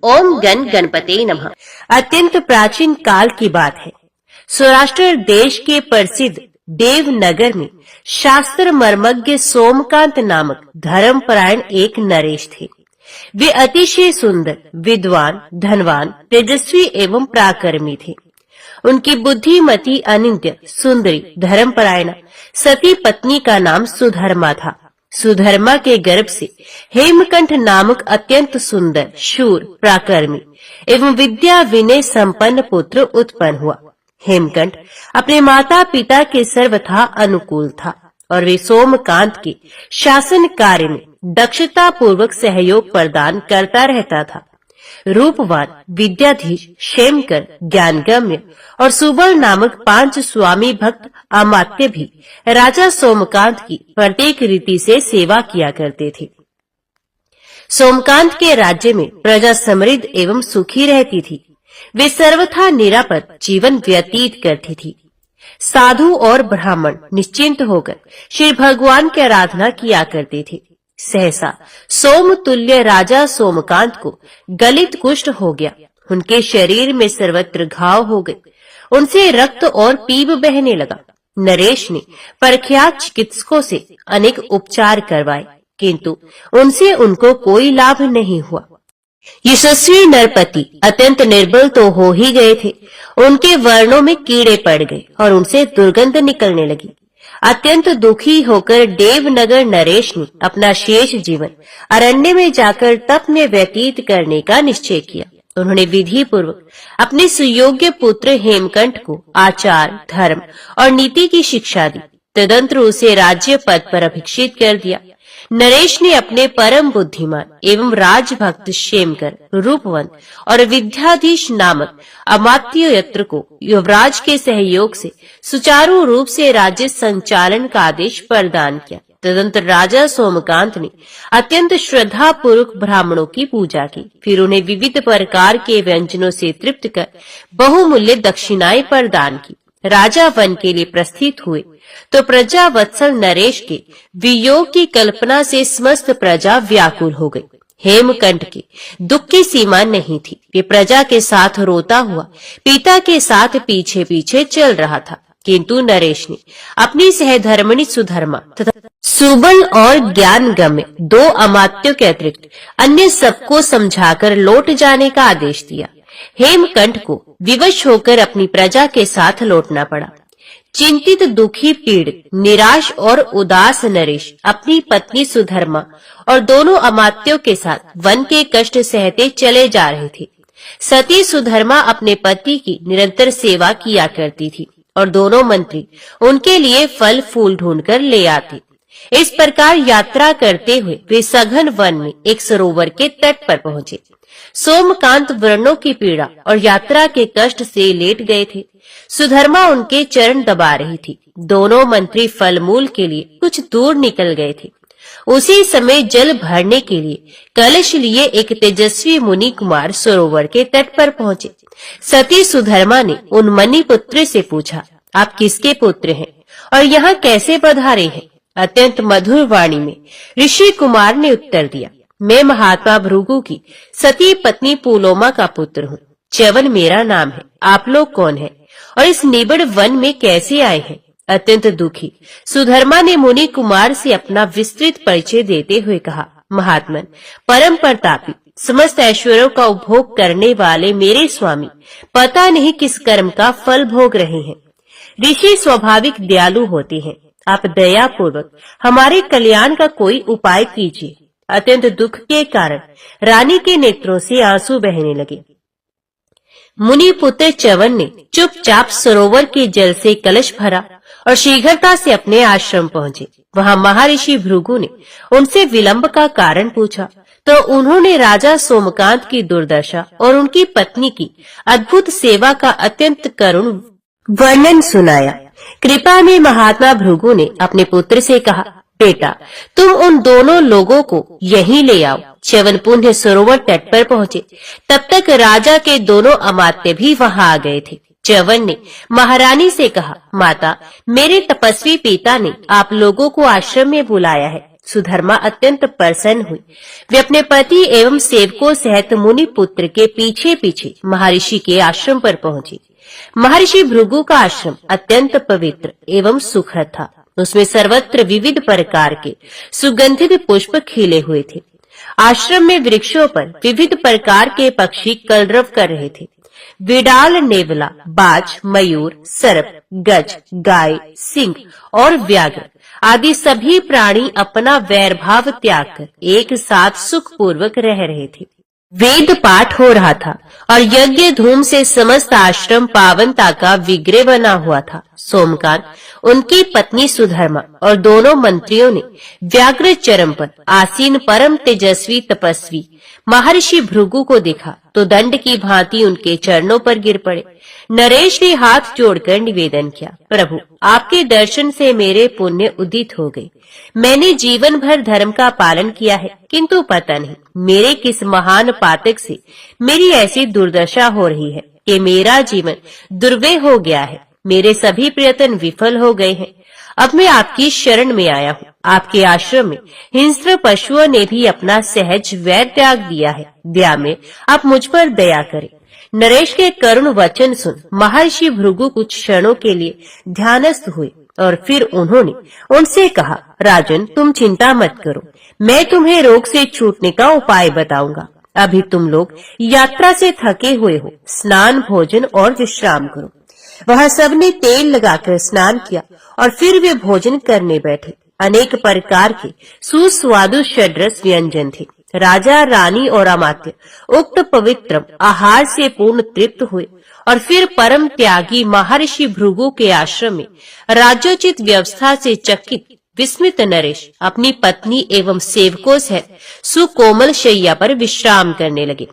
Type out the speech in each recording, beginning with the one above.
ओम गण गणपते नमः। अत्यंत प्राचीन काल की बात है। सौराष्ट्र देश के प्रसिद्ध देवनगर में शास्त्र मर्मज्ञ सोमकांत नामक धर्मपरायण एक नरेश थे। वे अतिशय सुंदर, विद्वान, धनवान, तेजस्वी एवं पराक्रमी थे। उनकी बुद्धिमती, अनिंद्य, सुंदरी, धर्मपरायणा सती पत्नी का नाम सुधर्मा था। सुधर्मा के गर्भ से हेमकंठ नामक अत्यंत सुंदर, शूर, पराक्रमी एवं विद्या विनय संपन्न पुत्र उत्पन्न हुआ। हेमकंठ अपने माता पिता के सर्वथा अनुकूल था और वे सोमकांत के शासन कार्य में दक्षता पूर्वक सहयोग प्रदान करता रहता था। रूपवान, विद्याधीश, क्षेमकर, ज्ञानगम्य और सुबल नामक 5 स्वामी भक्त अमात्य भी राजा सोमकांत की प्रत्येक रीति से सेवा किया करते थे। सोमकांत के राज्य में प्रजा समृद्ध एवं सुखी रहती थी। वे सर्वथा निरापद जीवन व्यतीत करती थी। साधु और ब्राह्मण निश्चिंत होकर श्री भगवान की आराधना किया करते थे। सहसा सोमतुल्य राजा सोमकांत को गलित कुष्ठ हो गया। उनके शरीर में सर्वत्र घाव हो गए। उनसे रक्त और पीप बहने लगा। नरेश ने प्रख्यात चिकित्सकों से अनेक उपचार करवाए, किंतु उनसे उनको कोई लाभ नहीं हुआ। यशस्वी नरपति अत्यंत निर्बल तो हो ही गए थे, उनके वर्णों में कीड़े पड़ गए और उनसे दुर्गंध निकलने लगी। अत्यंत दुखी होकर देवनगर नरेश ने अपना शेष जीवन अरण्य में जाकर तप में व्यतीत करने का निश्चय किया। उन्होंने विधि पूर्वक अपने सुयोग्य पुत्र हेमकंठ को आचार, धर्म और नीति की शिक्षा दी। तदंतर उसे राज्य पद पर अभिषिक्त कर दिया। नरेश ने अपने परम बुद्धिमान एवं राजभक्त क्षेमकर, रूपवंत और विद्याधीश नामक अमात्य यत्र को युवराज के सहयोग से सुचारू रूप से राज्य संचालन का आदेश प्रदान किया। तदंतर राजा सोमकांत ने अत्यंत श्रद्धा पूर्वक ब्राह्मणों की पूजा की। फिर उन्हें विविध प्रकार के व्यंजनों से तृप्त कर बहुमूल्य दक्षिणाएं प्रदान की। राजा वन के लिए प्रस्थित हुए तो प्रजा वत्सल नरेश के वियोग की कल्पना से समस्त प्रजा व्याकुल हो गई। हेमकंठ के दुख की सीमा नहीं थी। वे प्रजा के साथ रोता हुआ पिता के साथ पीछे पीछे चल रहा था, किंतु नरेश ने अपनी सहधर्मिणी सुधर्मा तथा सुबल और ज्ञानगम्य 2 अमात्यों के अतिरिक्त अन्य सबको समझाकर लौट जाने का आदेश दिया। हेमकंठ को विवश होकर अपनी प्रजा के साथ लौटना पड़ा। चिंतित, दुखी, पीड़ित, निराश और उदास नरेश अपनी पत्नी सुधर्मा और दोनों अमात्यों के साथ वन के कष्ट सहते चले जा रहे थे। सती सुधर्मा अपने पति की निरंतर सेवा किया करती थी और दोनों मंत्री उनके लिए फल फूल ढूंढकर ले आते। इस प्रकार यात्रा करते हुए वे सघन वन में एक सरोवर के तट पर पहुंचे। सोमकांत व्रणों की पीड़ा और यात्रा के कष्ट से लेट गए थे। सुधर्मा उनके चरण दबा रही थी। दोनों मंत्री फल मूल के लिए कुछ दूर निकल गए थे। उसी समय जल भरने के लिए कलश लिए एक तेजस्वी मुनि कुमार सरोवर के तट पर पहुंचे। सती सुधर्मा ने उन मणि पुत्र से पूछा, आप किसके पुत्र हैं और यहाँ कैसे पधारे हैं? अत्यंत मधुर वाणी में ऋषि कुमार ने उत्तर दिया, मैं महात्मा भृगु की सती पत्नी पुलोमा का पुत्र हूँ। च्यवन मेरा नाम है। आप लोग कौन हैं और इस निबिड़ वन में कैसे आए हैं? अत्यंत दुखी सुधर्मा ने मुनि कुमार से अपना विस्तृत परिचय देते हुए कहा, महात्मन, परम प्रतापी, समस्त ऐश्वर्यों का उपभोग करने वाले मेरे स्वामी पता नहीं किस कर्म का फल भोग रहे हैं। ऋषि स्वाभाविक दयालु होते हैं। आप दया पूर्वक हमारे कल्याण का कोई उपाय कीजिए। अत्यंत दुख के कारण रानी के नेत्रों से आंसू बहने लगे। मुनि पुत्र च्यवन ने चुपचाप सरोवर के जल से कलश भरा और शीघ्रता से अपने आश्रम पहुंचे। वहां महर्षि भृगु ने उनसे विलंब का कारण पूछा तो उन्होंने राजा सोमकांत की दुर्दशा और उनकी पत्नी की अद्भुत सेवा का अत्यंत करुण वर्णन सुनाया। कृपा में महात्मा भृगु ने अपने पुत्र से कहा, बेटा, तुम उन दोनों लोगों को यहीं ले आओ। च्यवन पुनः सरोवर तट पर पहुंचे। तब तक राजा के दोनों अमात्य भी वहां आ गए थे। च्यवन ने महारानी से कहा, माता, मेरे तपस्वी पिता ने आप लोगों को आश्रम में बुलाया है। सुधर्मा अत्यंत प्रसन्न हुई। वे अपने पति एवं सेवकों सहित मुनि पुत्र के पीछे पीछे महर्षि के आश्रम पर पहुंची। महर्षि भृगु का आश्रम अत्यंत पवित्र एवं सुखद था। उसमें सर्वत्र विविध प्रकार के सुगंधित पुष्प खिले हुए थे। आश्रम में वृक्षों पर विविध प्रकार के पक्षी कलरव कर रहे थे। बिडाल, नेवला, बाज, मयूर, सर्प, गज, गाय, सिंह और व्याघ्र आदि सभी प्राणी अपना वैर भाव त्याग कर एक साथ सुखपूर्वक रह रहे थे। वेद पाठ हो रहा था और यज्ञ धूम से समस्त आश्रम पावनता का विग्रह बना हुआ था। सोमकांत, उनकी पत्नी सुधर्मा और दोनों मंत्रियों ने व्याघ्र चरम पर आसीन परम तेजस्वी तपस्वी महर्षि भृगु को देखा तो दंड की भांति उनके चरणों पर गिर पड़े। नरेश ने हाथ जोड़कर निवेदन किया, प्रभु, आपके दर्शन से मेरे पुण्य उदित हो गए। मैंने जीवन भर धर्म का पालन किया है, किंतु पता नहीं मेरे किस महान पातक से मेरी ऐसी दुर्दशा हो रही है कि मेरा जीवन दुर्व्यय हो गया है। मेरे सभी प्रयत्न विफल हो गए हैं। अब मैं आपकी शरण में आया हूँ। आपके आश्रम में हिंस्र पशुओं ने भी अपना सहज वैर त्याग दिया है। दया में आप मुझ पर दया करें। नरेश के करुण वचन सुन महर्षि भृगु कुछ क्षणों के लिए ध्यानस्थ हुए और फिर उन्होंने उनसे कहा, राजन, तुम चिंता मत करो, मैं तुम्हें रोग से छूटने का उपाय बताऊंगा। अभी तुम लोग यात्रा से थके हुए हो, स्नान, भोजन और विश्राम करो। वह सबने तेल लगाकर स्नान किया और फिर वे भोजन करने बैठे। अनेक प्रकार के सुस्वादु षड्रस व्यंजन थे। राजा, रानी और अमात्य उक्त पवित्र आहार से पूर्ण तृप्त हुए और फिर परम त्यागी महर्षि भृगु के आश्रम में राज्योचित व्यवस्था से चकित विस्मित नरेश अपनी पत्नी एवं सेवकों सहित सुकोमल शैया पर विश्राम करने लगे।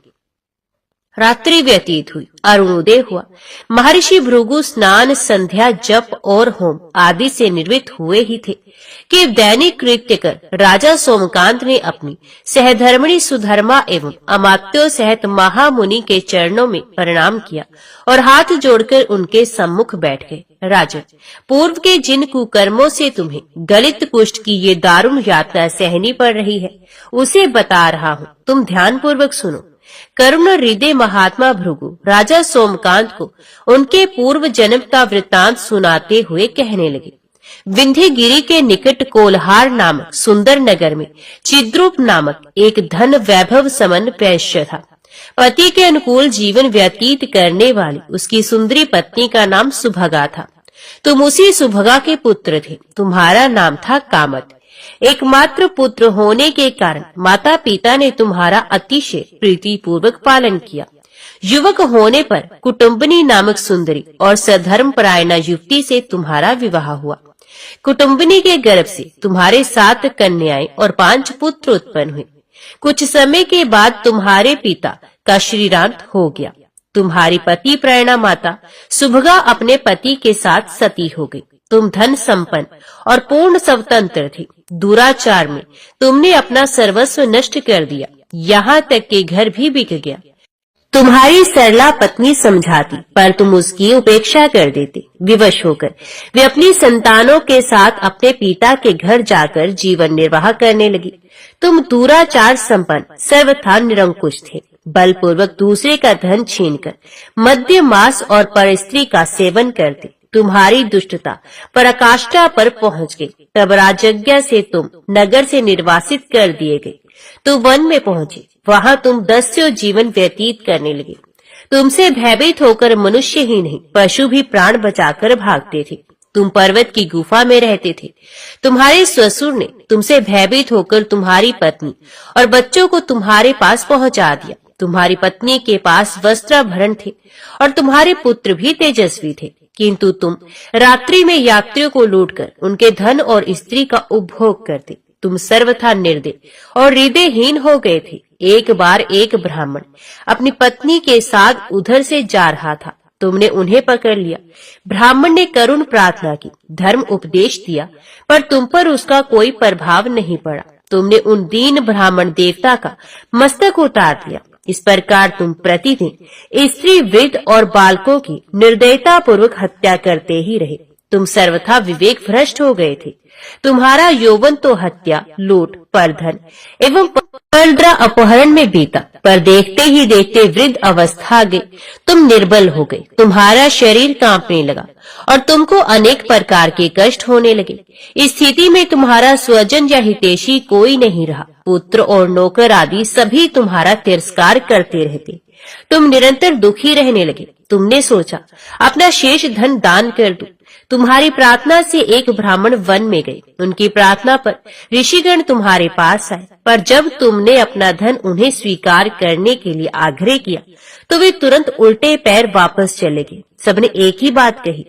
रात्रि व्यतीत हुई, अरुणोदय हुआ। महर्षि भृगु स्नान, संध्या, जप और होम आदि से निर्वृत्त हुए ही थे कि दैनिक कृत्य कर राजा सोमकांत ने अपनी सहधर्मिणी सुधर्मा एवं अमात्यों सहित महामुनि के चरणों में प्रणाम किया और हाथ जोड़कर उनके सम्मुख बैठ गए। राजन, पूर्व के जिन कुकर्मों से तुम्हें गलित कुष्ठ की ये दारुण यातना सहनी पड़ रही है, उसे बता रहा हूँ, तुम ध्यान पूर्वक सुनो। करुण हृदय महात्मा भृगु राजा सोमकांत को उनके पूर्व जन्म का वृत्तांत सुनाते हुए कहने लगे। विंध्य गिरी के निकट कोल्हार नामक सुंदर नगर में चिद्रूप नामक एक धन वैभव समन वैश्य था। पति के अनुकूल जीवन व्यतीत करने वाली उसकी सुंदरी पत्नी का नाम सुभगा था। तुम उसी सुभगा के पुत्र थे। तुम्हारा नाम था कामत। एकमात्र पुत्र होने के कारण माता पिता ने तुम्हारा अतिशय प्रीति पूर्वक पालन किया। युवक होने पर कुटुम्बिनी नामक सुंदरी और सधर्म परायणा युवती से तुम्हारा विवाह हुआ। कुटुम्बिनी के गर्भ से तुम्हारे 7 कन्याएं और 5 पुत्र उत्पन्न हुए। कुछ समय के बाद तुम्हारे पिता का श्रीरांत हो गया। तुम्हारी पति प्रेरणा माता सुभगा अपने पति के साथ सती हो गई। तुम धन संपन्न और पूर्ण स्वतंत्र थे। दुराचार में तुमने अपना सर्वस्व नष्ट कर दिया, यहाँ तक कि घर भी बिक गया। तुम्हारी सरला पत्नी समझाती, पर तुम उसकी उपेक्षा कर देते। विवश होकर वे अपनी संतानों के साथ अपने पिता के घर जाकर जीवन निर्वाह करने लगी। तुम दुराचार संपन्न सर्वथा निरंकुश थे। बलपूर्वक दूसरे का धन छीनकर मद्य, मांस और परस्त्री का सेवन करते। तुम्हारी दुष्टता पराकाष्ठा पर पहुंच गई। तब राजज्ञा से तुम नगर से निर्वासित कर दिए गए। तुम वन में पहुंचे। वहां तुम दस्यु जीवन व्यतीत करने लगे। तुमसे भयभीत होकर मनुष्य ही नहीं, पशु भी प्राण बचाकर भागते थे। तुम पर्वत की गुफा में रहते थे। तुम्हारे ससुर ने तुमसे भयभीत होकर तुम्हारी पत्नी और बच्चों को तुम्हारे पास पहुंचा दिया। तुम्हारी पत्नी के पास वस्त्राभरण थे और तुम्हारे पुत्र भी तेजस्वी थे, किंतु तुम रात्रि में यात्रियों को लूटकर उनके धन और स्त्री का उपभोग करते। तुम सर्वथा निर्दय और हृदयहीन हो गए थे। एक बार एक ब्राह्मण अपनी पत्नी के साथ उधर से जा रहा था। तुमने उन्हें पकड़ लिया। ब्राह्मण ने करुण प्रार्थना की, धर्म उपदेश दिया, पर तुम पर उसका कोई प्रभाव नहीं पड़ा। तुमने उन दीन ब्राह्मण देवता का मस्तक उतार दिया। इस प्रकार तुम प्रतिदिन स्त्री, वृद्ध और बालकों की निर्दयता पूर्वक हत्या करते ही रहे। तुम सर्वथा विवेक भ्रष्ट हो गए थे। तुम्हारा यौवन तो हत्या, लूट, परधन एवं परद्रा अपहरण में बीता, पर देखते ही देखते वृद्ध अवस्था आ गई। तुम निर्बल हो गए, तुम्हारा शरीर कांपने लगा और तुमको अनेक प्रकार के कष्ट होने लगे। इस स्थिति में तुम्हारा स्वजन या हितैषी कोई नहीं रहा। पुत्र और नौकर आदि सभी तुम्हारा तिरस्कार करते रहते। तुम निरंतर दुखी रहने लगे। तुमने सोचा अपना शेष धन दान कर दूं। तुम्हारी प्रार्थना से एक ब्राह्मण वन में गए। उनकी प्रार्थना पर ऋषिगण तुम्हारे पास आए, पर जब तुमने अपना धन उन्हें स्वीकार करने के लिए आग्रह किया तो वे तुरंत उल्टे पैर वापस चले गए। सबने एक ही बात कही,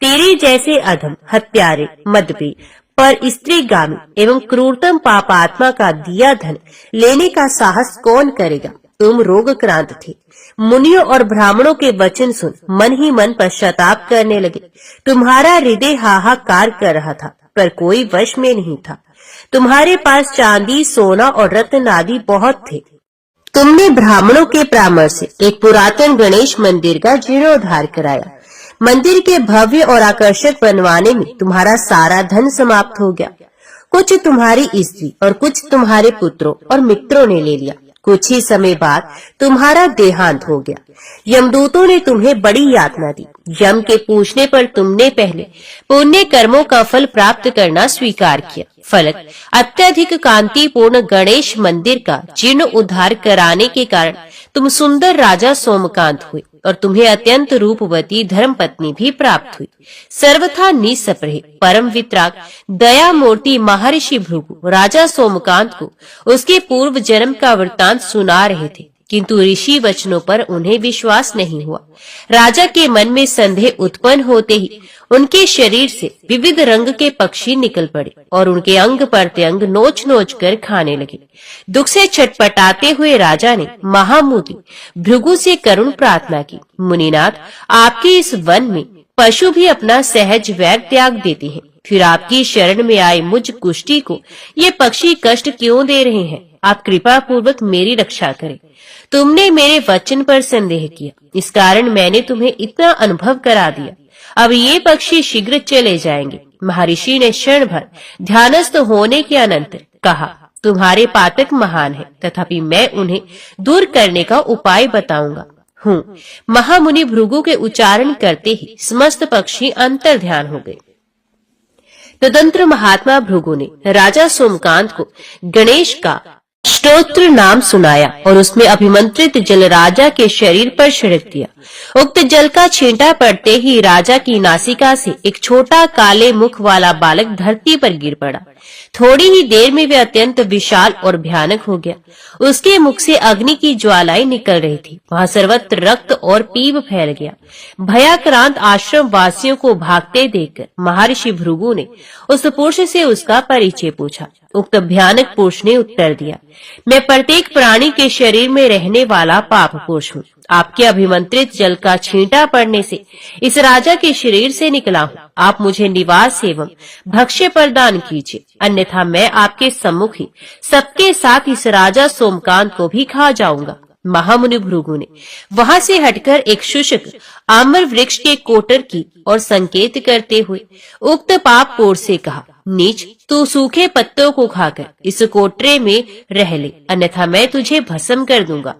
तेरे जैसे अधम, हत्यारे, मदपी, पर स्त्रीगामी एवं क्रूरतम पापात्मा का दिया धन लेने का साहस कौन करेगा। तुम रोगक्रांत थे। मुनियों और ब्राह्मणों के वचन सुन मन ही मन पश्चाताप करने लगे। तुम्हारा हृदय हाहाकार कर रहा था, पर कोई वश में नहीं था। तुम्हारे पास चांदी, सोना और रत्न आदि बहुत थे। तुमने ब्राह्मणों के परामर्श से एक पुरातन गणेश मंदिर का जीर्णोद्धार कराया। मंदिर के भव्य और आकर्षक बनवाने में तुम्हारा सारा धन समाप्त हो गया। कुछ तुम्हारी स्त्री और कुछ तुम्हारे पुत्रों और मित्रों ने ले लिया। कुछ ही समय बाद तुम्हारा देहांत हो गया। यमदूतों ने तुम्हें बड़ी यातना दी। यम के पूछने पर तुमने पहले पुण्य कर्मों का फल प्राप्त करना स्वीकार किया। फलक अत्यधिक कांतिपूर्ण गणेश मंदिर का जीर्ण उद्धार कराने के कारण तुम सुंदर राजा सोमकांत हुए और तुम्हें अत्यंत रूपवती धर्मपत्नी भी प्राप्त हुई। सर्वथा निस्पृह परम वितराग दया मूर्ति महर्षि भृगु राजा सोमकांत को उसके पूर्व जन्म का वृत्तांत सुना रहे थे, किंतु ऋषि वचनों पर उन्हें विश्वास नहीं हुआ। राजा के मन में संदेह उत्पन्न होते ही उनके शरीर से विविध रंग के पक्षी निकल पड़े और उनके अंग प्रत्यंग नोच नोच कर खाने लगे। दुख से छटपटाते हुए राजा ने महामुनि भृगु से करुण प्रार्थना की, मुनिनाथ, आपके इस वन में पशु भी अपना सहज वैर त्याग देते हैं, फिर आपकी शरण में आए मुझ कुष्ठी को ये पक्षी कष्ट क्यों दे रहे हैं? आप कृपा पूर्वक मेरी रक्षा करें। तुमने मेरे वचन पर संदेह किया, इस कारण मैंने तुम्हें इतना अनुभव करा दिया। अब ये पक्षी शीघ्र चले जाएंगे। महर्षि ने क्षण भर ध्यानस्थ होने के अनंतर कहा, तुम्हारे पातक महान है, तथापि मैं उन्हें दूर करने का उपाय बताऊंगा। हूँ। महामुनि भृगु के उच्चारण करते ही समस्त पक्षी अंतर ध्यान हो गए। तदंतर महात्मा भृगु ने राजा सोमकांत को गणेश का स्तोत्र नाम सुनाया और उसमें अभिमंत्रित जल राजा के शरीर पर छिड़क दिया। उक्त जल का छींटा पड़ते ही राजा की नासिका से एक छोटा काले मुख वाला बालक धरती पर गिर पड़ा। थोड़ी ही देर में वे अत्यंत विशाल और भयानक हो गया। उसके मुख से अग्नि की ज्वालाएं निकल रही थी। वहां सर्वत्र रक्त और पीप फैल गया। भयाक्रांत आश्रम वासियों को भागते देखकर महर्षि भृगु ने उस पुरुष से उसका परिचय पूछा। उक्त भयानक पुरुष ने उत्तर दिया, मैं प्रत्येक प्राणी के शरीर में रहने वाला पाप पुरुष हूँ। आपके अभिमंत्रित जल का छींटा पड़ने से इस राजा के शरीर से निकला हूँ। आप मुझे निवास एवं भक्ष्य प्रदान कीजिए, अन्यथा मैं आपके सम्मुख ही सबके साथ इस राजा सोमकांत को भी खा जाऊंगा। महामुनि भृगु ने वहां से हटकर एक शुष्क आम्र वृक्ष के कोटर की और संकेत करते हुए उक्त पाप पुरुष से कहा, नीच, तू सूखे पत्तों को खाकर इस कोटरे में रह ले, अन्यथा मैं तुझे भस्म कर दूंगा।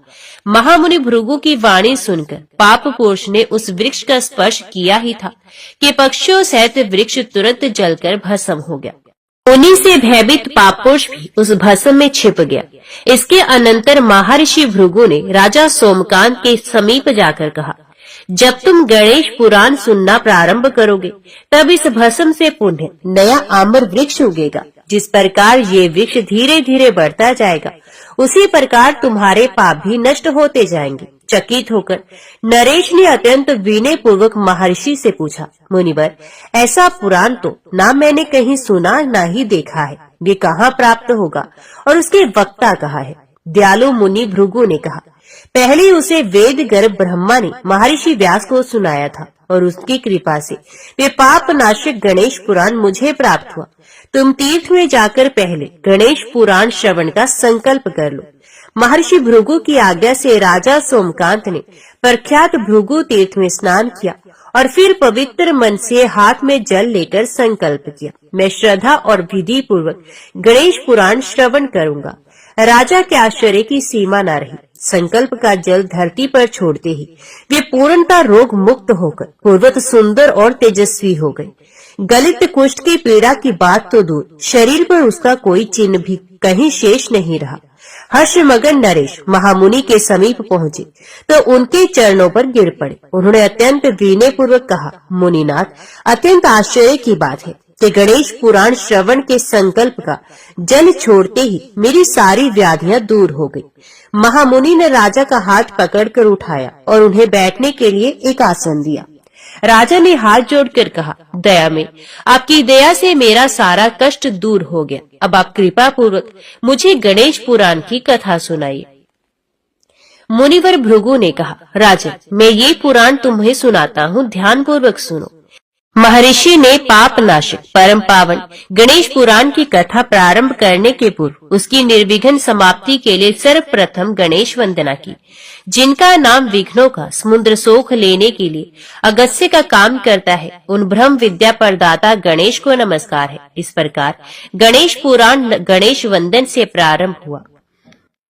महामुनि भृगु की वाणी सुनकर पाप पुरुष ने उस वृक्ष का स्पर्श किया ही था कि पक्षियों सहित वृक्ष तुरंत जलकर भस्म हो गया। मुनि से भयभीत पाप पुरुष भी उस भस्म में छिप गया। इसके अनंतर महर्षि भृगु ने राजा सोमकांत के समीप जाकर कहा, जब तुम गणेश पुराण सुनना प्रारंभ करोगे तब इस भस्म से पुनः नया आम्र वृक्ष उगेगा। जिस प्रकार ये वृक्ष धीरे धीरे बढ़ता जाएगा, उसी प्रकार तुम्हारे पाप भी नष्ट होते जाएंगे। चकित होकर नरेश ने अत्यंत विनय पूर्वक महर्षि से पूछा, मुनिवर, ऐसा पुराण तो ना मैंने कहीं सुना ना ही देखा है, ये कहाँ प्राप्त होगा और उसके वक्ता कहाँ है? दयालु मुनि भृगु ने कहा, पहले उसे वेद गर्भ ब्रह्मा ने महर्षि व्यास को सुनाया था और उसकी कृपा से वे पाप नाशक गणेश पुराण मुझे प्राप्त हुआ। तुम तीर्थ में जाकर पहले गणेश पुराण श्रवण का संकल्प कर लो। महर्षि भृगु की आज्ञा से राजा सोमकांत ने प्रख्यात भृगु तीर्थ में स्नान किया और फिर पवित्र मन से हाथ में जल लेकर संकल्प किया, मैं श्रद्धा और विधि पूर्वक गणेश पुराण श्रवण करूंगा। राजा के आश्चर्य की सीमा न रही। संकल्प का जल धरती पर छोड़ते ही वे पूर्णतः रोग मुक्त होकर पूर्वत सुंदर और तेजस्वी हो गए। गलित कुष्ठ की पीड़ा की बात तो दूर, शरीर पर उसका कोई चिन्ह भी कहीं शेष नहीं रहा। हर्षमगन नरेश महामुनि के समीप पहुंचे तो उनके चरणों पर गिर पड़े। उन्होंने अत्यंत विनय पूर्वक कहा, मुनिनाथ, अत्यंत आश्चर्य की बात है कि गणेश पुराण श्रवण के संकल्प का जल छोड़ते ही मेरी सारी व्याधियां दूर हो गई। महामुनि ने राजा का हाथ पकड़कर उठाया और उन्हें बैठने के लिए एक आसन दिया। राजा ने हाथ जोड़कर कहा, दया में आपकी दया से मेरा सारा कष्ट दूर हो गया। अब आप कृपा पूर्वक मुझे गणेश पुराण की कथा सुनाइए। मुनिवर भृगु ने कहा, राजन, मैं ये पुराण तुम्हें सुनाता हूँ, ध्यान पूर्वक सुनो। महर्षि ने पाप नाशक परम पावन गणेश पुराण की कथा प्रारंभ करने के पूर्व उसकी निर्विघ्न समाप्ति के लिए सर्वप्रथम गणेश वंदना की, जिनका नाम विघ्नों का समुद्र सोख लेने के लिए अगस्त्य का काम करता है। उन ब्रह्म विद्या प्रदाता गणेश को नमस्कार है। इस प्रकार गणेश पुराण गणेश वंदन से प्रारंभ हुआ।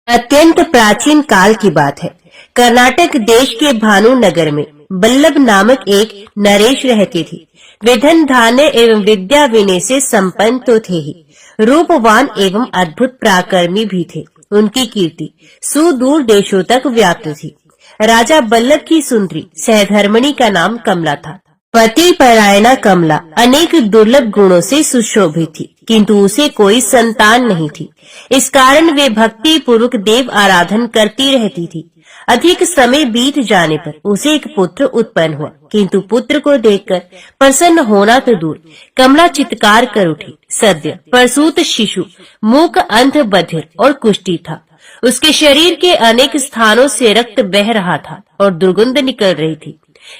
अत्यंत प्राचीन काल की बात है। कर्नाटक देश के भानुनगर में बल्लभ नामक एक नरेश रहते थे। वे धन धान्य एवं विद्या विनय से संपन्न तो थे ही, रूपवान एवं अद्भुत पराक्रमी भी थे। उनकी कीर्ति सुदूर देशों तक व्याप्त थी। राजा बल्लभ की सुंदरी सहधर्मिणी का नाम कमला था। पति परायणा कमला अनेक दुर्लभ गुणों से सुशोभित थी, किंतु उसे कोई संतान नहीं थी। इस कारण वे भक्ति पूर्वक देव आराधन करती रहती थी। अधिक समय बीत जाने पर उसे एक पुत्र उत्पन्न हुआ, किंतु पुत्र को देखकर प्रसन्न होना तो दूर, कमला चित्कार कर उठी। सद्य प्रसूत शिशु मूक, अंध, बधिर और कुष्ठी था। उसके शरीर के अनेक स्थानों से रक्त बह रहा था और दुर्गंध निकल रही थी।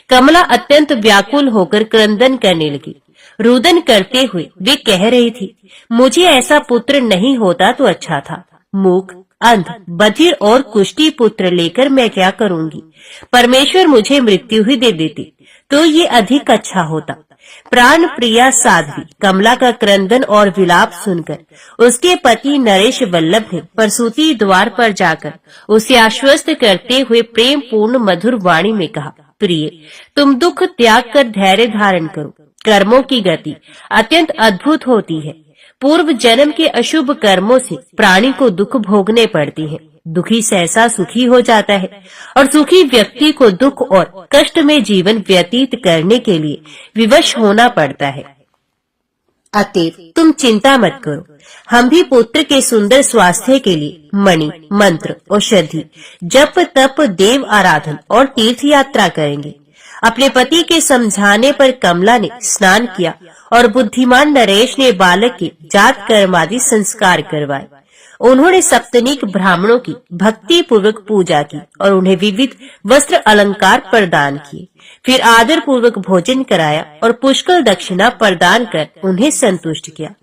कमला अत्यंत व्याकुल होकर क्रंदन करने लगी। रुदन करते हुए वे कह रही थी, मुझे ऐसा पुत्र नहीं होता तो अच्छा था। मूक, अंध, बधिर और कुष्ठी पुत्र लेकर मैं क्या करूंगी? परमेश्वर मुझे मृत्यु ही दे देती तो ये अधिक अच्छा होता। प्राण प्रिया साध्वी कमला का क्रंदन और विलाप सुनकर उसके पति नरेश वल्लभ ने प्रसूति द्वार पर जाकर उसे आश्वस्त करते हुए प्रेम पूर्ण मधुर वाणी में कहा, प्रिय, तुम दुख त्याग कर धैर्य धारण करो। कर्मों की गति अत्यंत अद्भुत होती है। पूर्व जन्म के अशुभ कर्मों से प्राणी को दुख भोगने पड़ती है। दुखी सहसा सुखी हो जाता है और सुखी व्यक्ति को दुख और कष्ट में जीवन व्यतीत करने के लिए विवश होना पड़ता है। अतएव तुम चिंता मत करो, हम भी पुत्र के सुंदर स्वास्थ्य के लिए मणि, मंत्र, औषधि, जप, तप, देव आराधन और तीर्थ यात्रा करेंगे। अपने पति के समझाने पर कमला ने स्नान किया और बुद्धिमान नरेश ने बालक के जात कर्म आदि संस्कार करवाए। उन्होंने सप्तनिक ब्राह्मणों की भक्ति पूर्वक पूजा की और उन्हें विविध वस्त्र अलंकार प्रदान किए। फिर आदर पूर्वक भोजन कराया और पुष्कल दक्षिणा प्रदान कर उन्हें संतुष्ट किया।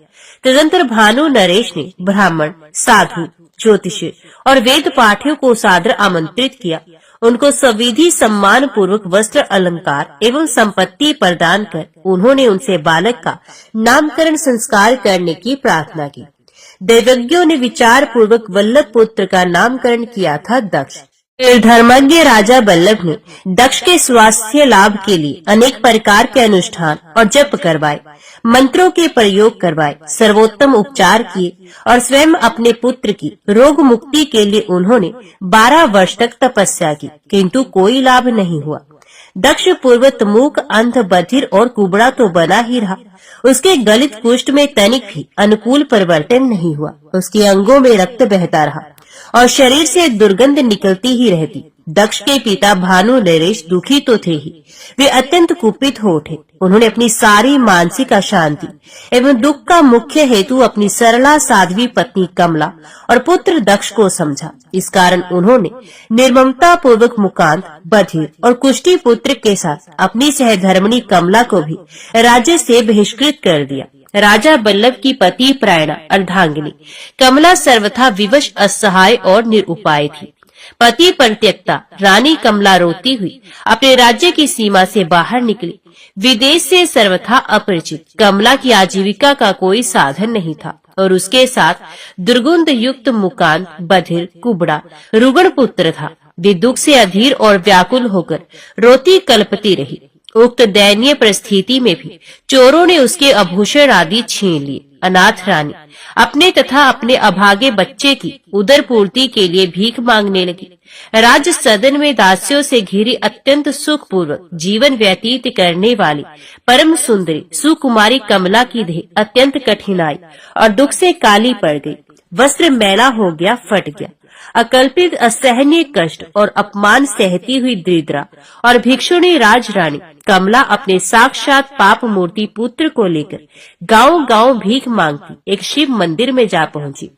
तदंतर भानु नरेश ने ब्राह्मण, साधु, ज्योतिष और वेद पाठियों को सादर आमंत्रित किया। उनको सविधि सम्मान पूर्वक वस्त्र अलंकार एवं संपत्ति प्रदान कर उन्होंने उनसे बालक का नामकरण संस्कार करने की प्रार्थना की। दैवज्ञों ने विचार पूर्वक वल्लभ पुत्र का नामकरण किया था दक्ष। धर्मज्ञ राजा वल्लभ ने दक्ष के स्वास्थ्य लाभ के लिए अनेक प्रकार के अनुष्ठान और जप करवाए, मंत्रों के प्रयोग करवाए, सर्वोत्तम उपचार किए और स्वयं अपने पुत्र की रोग मुक्ति के लिए उन्होंने 12 वर्ष तक तपस्या की, किंतु कोई लाभ नहीं हुआ। दक्ष पूर्वत मूक, अंध, बधिर और कुबड़ा तो बना ही रहा। उसके गलित कुष्ठ में तनिक भी अनुकूल परिवर्तन नहीं हुआ। उसके अंगों में रक्त बहता रहा और शरीर से दुर्गंध निकलती ही रहती। दक्ष के पिता भानु नरेश दुखी तो थे ही, वे अत्यंत कुपित हो उठे। उन्होंने अपनी सारी मानसिक अशांति एवं दुख का मुख्य हेतु अपनी सरला साध्वी पत्नी कमला और पुत्र दक्ष को समझा। इस कारण उन्होंने निर्ममता पूर्वक मुकांत, बधिर और कुष्ठी पुत्र के साथ अपनी सहधर्मिणी कमला को भी राज्य से बहिष्कृत कर दिया। राजा बल्लभ की पति प्रायणा अर्धांगिनी कमला सर्वथा विवश, असहाय और निरुपाय थी। पति परित्यक्ता रानी कमला रोती हुई अपने राज्य की सीमा से बाहर निकली। विदेश से सर्वथा अपरिचित कमला की आजीविका का कोई साधन नहीं था और उसके साथ दुर्गंध युक्त मुकांत, बधिर, कुबड़ा, रुगण पुत्र था। वे दुख से अधीर और व्याकुल होकर रोती कल्पती रही। उक्त दयनीय परिस्थिति में भी चोरों ने उसके आभूषण आदि छीन लिए। अनाथ रानी अपने तथा अपने अभागे बच्चे की उदर पूर्ति के लिए भीख मांगने लगी। राज सदन में दासियों से घिरी अत्यंत सुखपूर्वक जीवन व्यतीत करने वाली परम सुंदरी सुकुमारी कमला की देह अत्यंत कठिनाई और दुख से काली पड़ गई। वस्त्र मैला हो गया, फट गया। अकल्पित असहनीय कष्ट और अपमान सहती हुई दरिद्रा और भिक्षुणी राज रानी कमला अपने साक्षात पाप मूर्ति पुत्र को लेकर गांव-गांव भीख मांगती एक शिव मंदिर में जा पहुंची।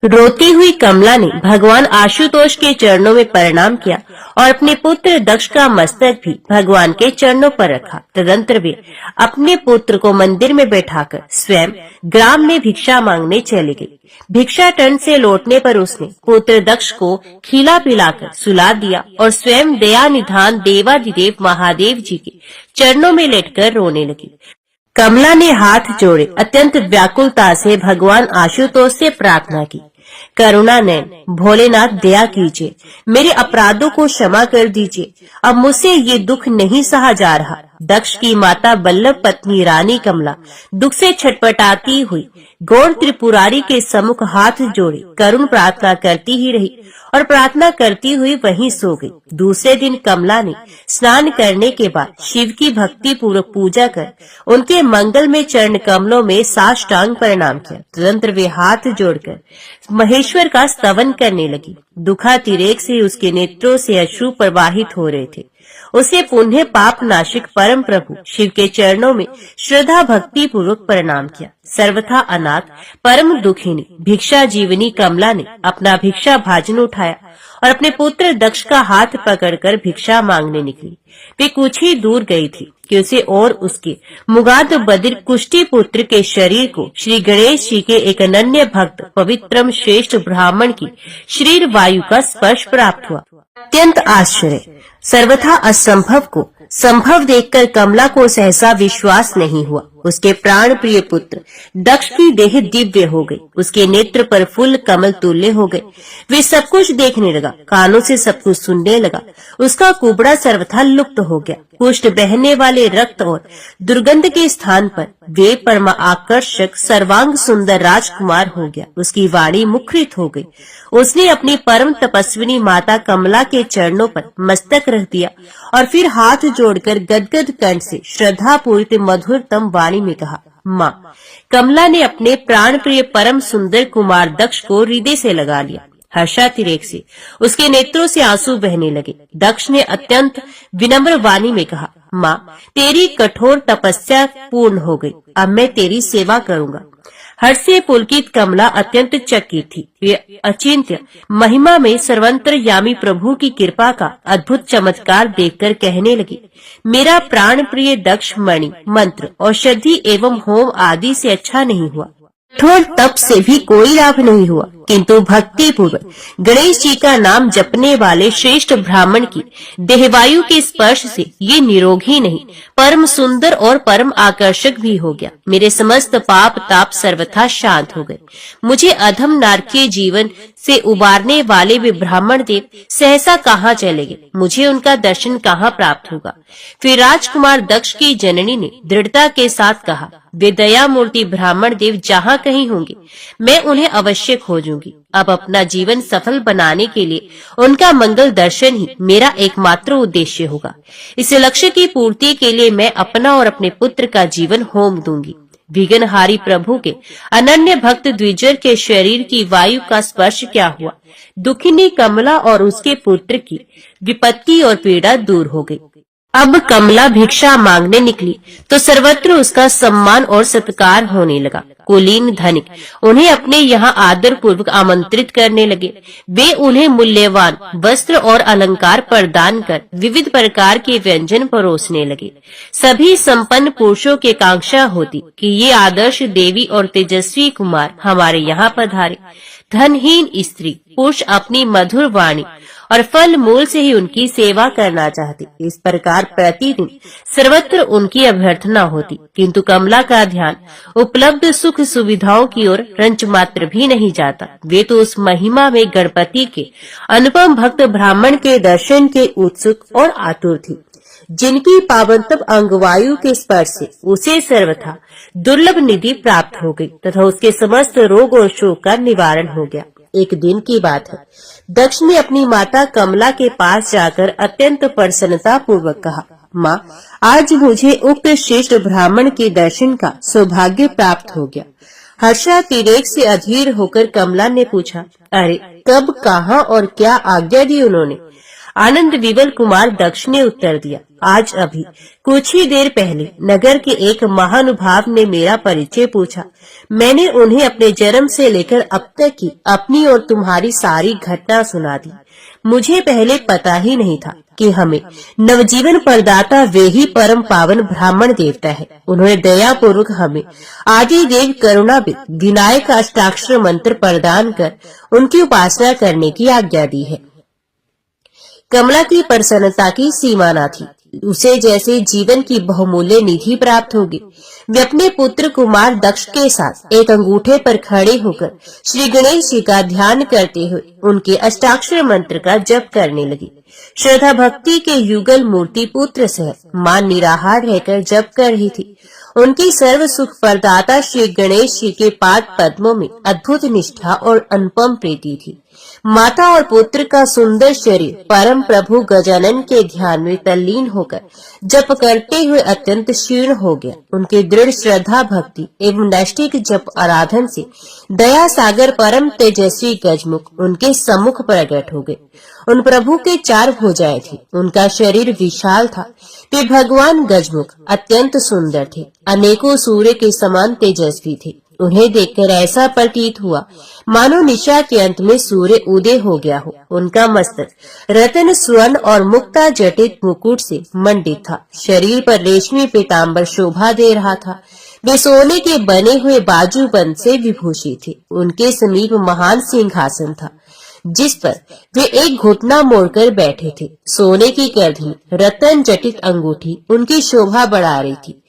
रोती हुई कमला ने भगवान आशुतोष के चरणों में प्रणाम किया और अपने पुत्र दक्ष का मस्तक भी भगवान के चरणों पर रखा। तदंतर वे अपने पुत्र को मंदिर में बैठाकर स्वयं ग्राम में भिक्षा मांगने चली गई। भिक्षाटन से लौटने पर उसने पुत्र दक्ष को खिला पिलाकर सुला दिया और स्वयं दया निधान देवाधिदेव महादेव जी के चरणों में लेटकर रोने लगी। कमला ने हाथ जोड़े अत्यंत व्याकुलता से भगवान आशुतोष से प्रार्थना की, करुणा नयन भोलेनाथ दया कीजिए, मेरे अपराधों को क्षमा कर दीजिए, अब मुझसे ये दुख नहीं सहा जा रहा। दक्ष की माता बल्लभ पत्नी रानी कमला दुख से छटपटाती हुई गौर त्रिपुरारी के सम्मुख हाथ जोड़े करुण प्रार्थना करती ही रही और प्रार्थना करती हुई वहीं सो गई। दूसरे दिन कमला ने स्नान करने के बाद शिव की भक्ति पूर्वक पूजा कर उनके मंगल में चरण कमलों में साष्टांग प्रणाम किया। तुरंत वे हाथ जोड़कर महेश्वर का स्तवन करने लगी। दुखातिरेक से उसके नेत्रों से अश्रु प्रवाहित हो रहे थे। उसे पुण्य पाप नाशिक परम प्रभु शिव के चरणों में श्रद्धा भक्ति पूर्वक प्रणाम किया। सर्वथा अनाथ परम दुखिनी भिक्षा जीवनी कमला ने अपना भिक्षा भाजन उठाया और अपने पुत्र दक्ष का हाथ पकड़कर भिक्षा मांगने निकली। वे कुछ ही दूर गई थी कि उसे और उसके मुगाद बदिर कुष्ठी पुत्र के शरीर को श्री गणेश जी के एक अनन्य भक्त पवित्रम श्रेष्ठ ब्राह्मण की शरीर वायु का स्पर्श प्राप्त हुआ। अत्यंत आश्चर्य, सर्वथा असंभव को संभव देखकर कमला को सहसा विश्वास नहीं हुआ। उसके प्राण प्रिय पुत्र दक्ष की देह दिव्य हो गई, उसके नेत्र पर फूल कमल तुल्य हो गए। वे सब कुछ देखने लगा, कानों से सब कुछ सुनने लगा। उसका कुबड़ा सर्वथा लुप्त हो गया। कुष्ठ बहने वाले रक्त और दुर्गंध के स्थान पर वे परम आकर्षक सर्वांग सुंदर राजकुमार हो गया। उसकी वाणी मुखरित हो गई। उसने अपनी परम तपस्विनी माता कमला के चरणों पर मस्तक रख दिया और फिर हाथ जोड़कर गदगद कंठ से श्रद्धा पूरित मधुरतम वाणी में कहा, माँ। कमला ने अपने प्राण प्रिय परम सुंदर कुमार दक्ष को हृदय से लगा लिया। हर्षातिरेक से उसके नेत्रों से आंसू बहने लगे। दक्ष ने अत्यंत विनम्र वाणी में कहा, माँ, तेरी कठोर तपस्या पूर्ण हो गई, अब मैं तेरी सेवा करूंगा। हर्ष से पुलकित कमला अत्यंत चकित थी। वे अचिंत्य महिमा में सर्वंतरयामी प्रभु की कृपा का अद्भुत चमत्कार देखकर कहने लगी, मेरा प्राण प्रिय दक्ष मणि मंत्र औषधि एवं होम आदि से अच्छा नहीं हुआ, कठोर तप से भी कोई लाभ नहीं हुआ, किंतु भक्ति पूर्वक गणेश जी का नाम जपने वाले श्रेष्ठ ब्राह्मण की देहवायु के स्पर्श से ये निरोग ही नहीं परम सुंदर और परम आकर्षक भी हो गया। मेरे समस्त पाप ताप सर्वथा शांत हो गए। मुझे अधम नारकीय जीवन से उबारने वाले वे ब्राह्मण देव सहसा कहाँ चले गए, मुझे उनका दर्शन कहाँ प्राप्त होगा। फिर राजकुमार दक्ष की जननी ने दृढ़ता के साथ कहा, वे दया मूर्ति ब्राह्मण देव जहाँ कहीं होंगे मैं उन्हें अवश्य खोजूंगी। अब अपना जीवन सफल बनाने के लिए उनका मंगल दर्शन ही मेरा एकमात्र उद्देश्य होगा। इस लक्ष्य की पूर्ति के लिए मैं अपना और अपने पुत्र का जीवन होम दूंगी। विघ्नहारी प्रभु के अनन्य भक्त द्विजर के शरीर की वायु का स्पर्श क्या हुआ, दुखिनी कमला और उसके पुत्र की विपत्ति और पीड़ा दूर हो गई। अब कमला भिक्षा मांगने निकली तो सर्वत्र उसका सम्मान और सत्कार होने लगा। कुलीन धनिक उन्हें अपने यहाँ आदर पूर्वक आमंत्रित करने लगे। वे उन्हें मूल्यवान वस्त्र और अलंकार प्रदान कर विविध प्रकार के व्यंजन परोसने लगे। सभी संपन्न पुरुषों की कांक्षा होती कि ये आदर्श देवी और तेजस्वी कुमार हमारे यहाँ पधारे। धनहीन स्त्री पुरुष अपनी मधुर वाणी और फल मूल से ही उनकी सेवा करना चाहती। इस प्रकार प्रतिदिन सर्वत्र उनकी अभ्यर्थना होती, किंतु कमला का ध्यान उपलब्ध सुख सुविधाओं की ओर रंच मात्र भी नहीं जाता। वे तो उस महिमा में गणपति के अनुपम भक्त ब्राह्मण के दर्शन के उत्सुक और आतुर थी, जिनकी पावनतम अंगवायु के स्पर्श से उसे सर्वथा दुर्लभ निधि प्राप्त हो गई तथा उसके समस्त रोग और शोक का निवारण हो गया। एक दिन की बात है, दक्ष ने अपनी माता कमला के पास जाकर अत्यंत प्रसन्नता पूर्वक कहा, माँ, आज मुझे उक्त श्रेष्ठ ब्राह्मण के दर्शन का सौभाग्य प्राप्त हो गया। हर्षातिरेक से अधीर होकर कमला ने पूछा, अरे कब, कहाँ और क्या आज्ञा दी उन्होंने? आनंद विवल कुमार दक्ष ने उत्तर दिया, आज अभी कुछ ही देर पहले नगर के एक महानुभाव ने मेरा परिचय पूछा। मैंने उन्हें अपने जन्म से लेकर अब तक की अपनी और तुम्हारी सारी घटना सुना दी। मुझे पहले पता ही नहीं था कि हमें नवजीवन प्रदाता वे ही परम पावन ब्राह्मण देवता है। उन्होंने दया पूर्वक हमें आदि देव करुणा विनायक अष्टाक्षर मंत्र प्रदान कर उनकी उपासना करने की आज्ञा दी है। कमला की प्रसन्नता की सीमा न थी। उसे जैसे जीवन की बहुमूल्य निधि प्राप्त होगी। वे अपने पुत्र कुमार दक्ष के साथ एक अंगूठे पर खड़े होकर श्री गणेश जी का ध्यान करते हुए उनके अष्टाक्षर मंत्र का जप करने लगी। श्रद्धा भक्ति के युगल मूर्ति पुत्र सह मां निराहार रहकर जप कर रही थी। उनकी सर्व सुख प्रदाता श्री गणेश जी के पाद पद्मों में अद्भुत निष्ठा और अनुपम प्रीति थी। माता और पुत्र का सुंदर शरीर परम प्रभु गजानन के ध्यान में तल्लीन होकर जप करते हुए अत्यंत क्षीण हो गया। उनके दृढ़ श्रद्धा भक्ति एवं नैष्ठिक जप आराधन से दया सागर परम तेजस्वी गजमुख उनके सम्मुख प्रकट हो गए। उन प्रभु के 4 भुजाएं थी। उनका शरीर विशाल था। वे भगवान गजमुख अत्यंत सुंदर थे, अनेकों सूर्य के समान तेजस्वी थे। उन्हें देखकर ऐसा प्रतीत हुआ मानो निशा के अंत में सूर्य उदय हो गया हो। उनका मस्तक रत्न स्वर्ण और मुक्ता जटित मुकुट से मंडित था। शरीर पर रेशमी पीताम्बर शोभा दे रहा था। वे सोने के बने हुए बाजूबंद से विभूषित थे। उनके समीप महान सिंहासन था, जिस पर वे एक घुटना मोड़कर बैठे थे। सोने की करधनी रतन जटित अंगूठी उनकी शोभा बढ़ा रही थी।